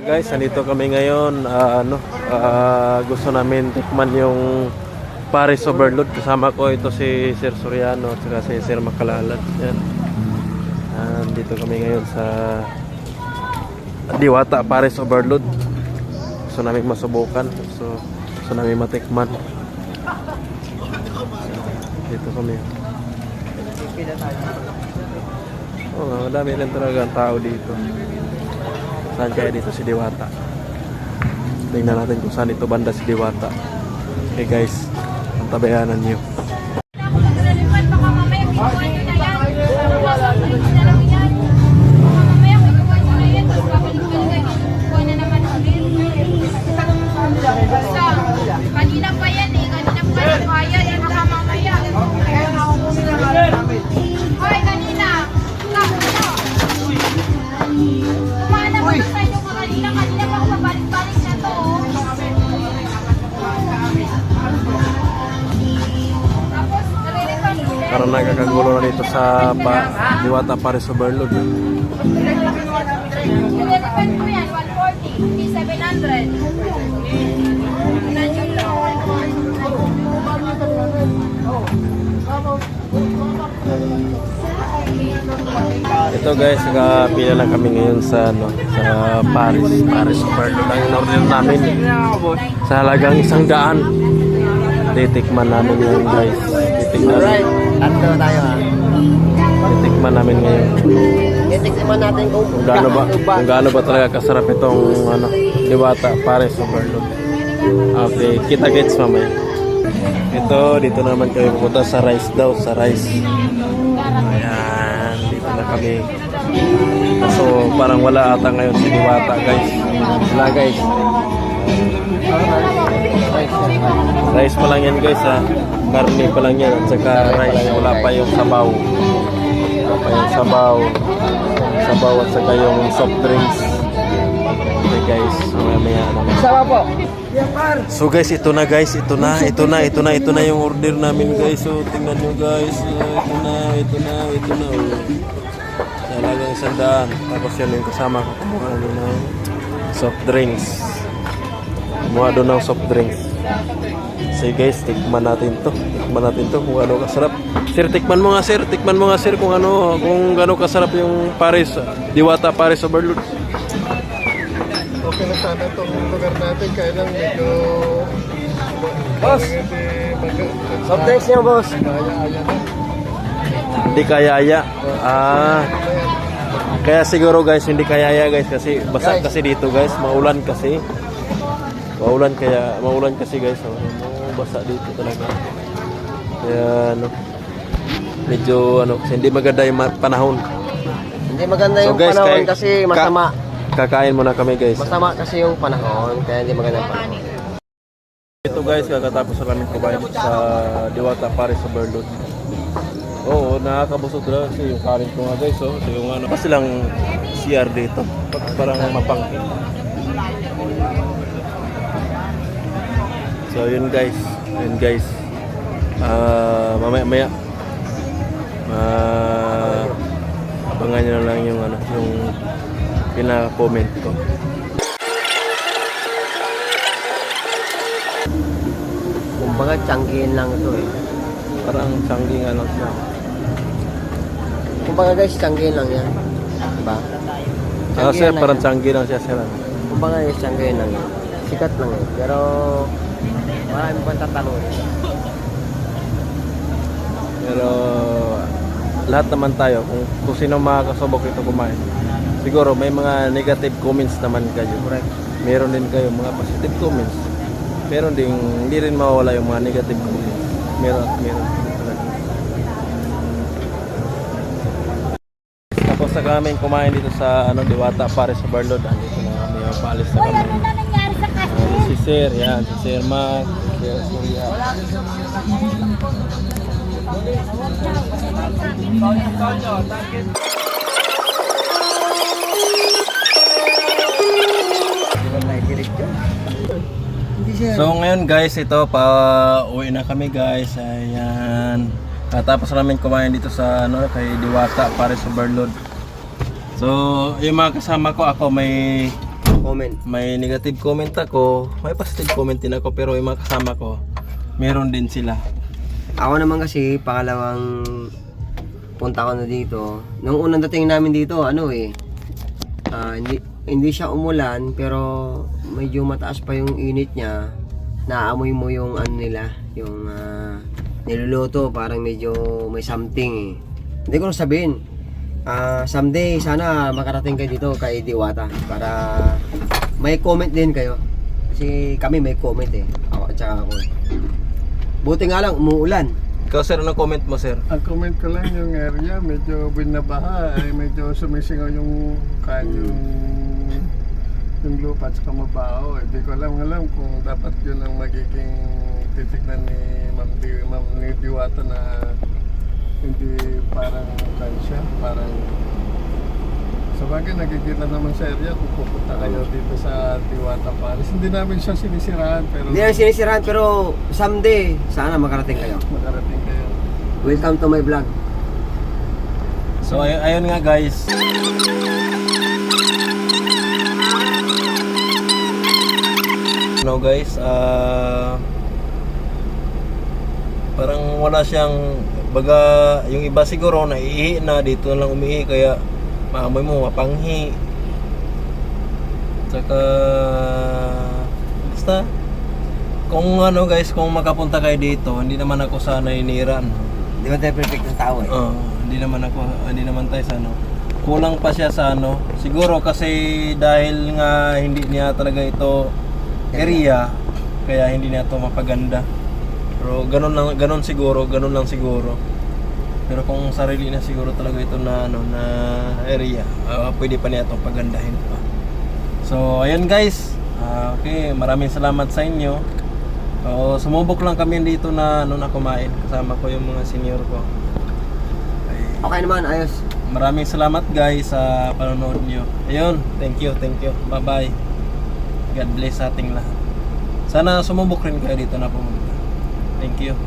Guys, nandito kami ngayon. Gusto namin tikman yung Paris Overload. Kasama ko ito si Sir Soriano at saka si Sir Makalalat. Yan. Nandito kami ngayon sa Diwata Paris Overload. Gusto namin masubukan. Gusto namin matikman. Dito kami. Madami rin talaga ang tao dito. Saan kaya dito si Diwata? Tingnan natin kung saan ito banda si Diwata. Okay guys, ang tabayanan nyo. Kanina pa yan eh, kanina pa yan kaya eh, baka mamaya. Hoy, kanina! Kumana pa sa inyo ka kanina pa ako pabalik-balik na to. Tapos, nare-refund ulit. Parang nagkakagulo na dito sa Diwata Paris Overload. Nare-refund ko yan, 140, hindi 700. Ito guys, pila na kami ngayon sa Paris Overload. Ang in-order namin sa halagang 100. Titikman namin ngayon guys. Alright, tatlo tayo ha. Titikman namin ngayon. Titikman natin kung gaano ba talaga kasarap itong Diwata Paris Overload. Okay, kita-kits mamaya. Dito naman kami pupunta sa rice daw, sa rice. Ayan, dito na kami. So, parang wala ata ngayon si Diwata guys. Wala guys. Rice pa lang yan guys ha. Karne pa lang yan at saka rice. Wala pa yung sabaw. Wala pa yung sabaw. Sabaw at saka yung soft drinks. Okay guys, mamaya naman. sama po. So guys, ito na guys, ito na yung order namin guys. So tingnan nyo guys, ito na. Talagang 100. Tapos yan yung kasama ko, kumuha ng soft drinks. Kumuha doon ng soft drinks. So guys, tikman natin to kung ano kasarap. Sir, tikman mo nga sir kung gaano kasarap yung Paris, Diwata Paris Overload. Okay na sana itong lugar natin, kaya lang medyo Boss! Soft drinks niyo, boss. Hindi kayaya. Kaya siguro guys, hindi kayaya guys kasi basa kasi dito guys, maulan kasi guys. Basa dito talaga. Kaya medyo kasi hindi maganda yung panahon. Hindi maganda yung So, guys, panahon kasi masama. Kakain muna kami guys. Masama kasi yung panahon, kaya hindi maganda yung panahon. Ito guys, kakatapos na namin kumain dito sa Diwata Paris Overload. Oo, nakakabusog na kasi yung kanin ko nga guys. So yung pa silang CR dito. Parang mapangkin. So yun guys. Mamaya abangan nyo na lang yung yung pinaka-comment ko. Kumbaga, tiyanggihin lang ito eh. Parang tiyanggi nga lang siya. Kumbaga guys, tiyanggihin lang yan. Diba? Sir, parang tiyanggi lang siya sir. Kumbaga guys, tiyanggihin lang yan. Sikat lang eh. Pero, marami pang tatanong. Pero lahat naman tayo kung sino makakasubok ito kumain. Siguro may mga negative comments naman kayo. Correct. Meron din kayo mga positive comments. Meron din, hindi rin mawawala yung mga negative comments. Meron talaga. Tapos na kami kumain dito sa Diwata Paris Overload. Dito na kami, paalis na kami. Ano nangyari sa kasi? Si Sir, yan, si Sir Mac, si Sir Surya. So ngayon guys, ito uwi na kami guys. Ayan. Tapos namin kumain dito sa kay Diwata Paris Overload. So yung mga kasama ko, ako may comment. May negative comment ako, may positive comment din ako, pero yung mga kasama ko, meron din sila. Ako naman kasi, pangalawang punta ko na dito. Nung unang dating namin dito, hindi siya umulan, pero medyo mataas pa yung init niya. Naamoy mo yung nila, yung niluluto, parang medyo may something eh. Hindi ko na sabihin. Someday, sana makarating kayo dito kay Diwata para may comment din kayo. Kasi kami may comment eh. Ako at saka ako. Buti nga lang, umuulan. Ikaw sir, ano comment mo sir? Ang comment ko lang yung area, medyo binabaha, ay medyo sumisingaw yung yung lupa at saka mabaho. Hindi ko alam kung dapat yun ang magiging titignan ni Ma'am Diwata na hindi parang kansya, parang sa bagay nakikita naman sa area kung pupunta kayo dito sa Diwata Paris. Hindi namin siya sinisiraan pero Hindi na sinisiraan pero someday, sana makarating kayo. makarating kayo. Welcome to my vlog. So ayun nga guys. Guys, parang wala siyang baga, yung iba siguro naiihi na dito na lang umiihi kaya maamoy mo mapanghi. Tsaka basta kung guys, kung makapunta kayo dito, hindi naman ako sana iniran. Di ba tayo perfect ng tao eh? Hindi naman tayo sa kulang pa siya sa siguro kasi dahil nga hindi niya talaga ito area, kaya hindi niya ito mapaganda. Pero ganun lang siguro. Pero kung sarili na siguro talaga ito na na area, pwede pa niya itong pagandahin pa. So ayun guys. Okay, maraming salamat sa inyo. Sumubok lang kami dito na na kumain kasama ko yung mga senior ko. Okay naman, ayos. Maraming salamat guys sa panonood niyo. Ayun, thank you. Bye-bye. God bless sa ating lahat. Sana sumubok rin kayo dito na pumunta. Thank you.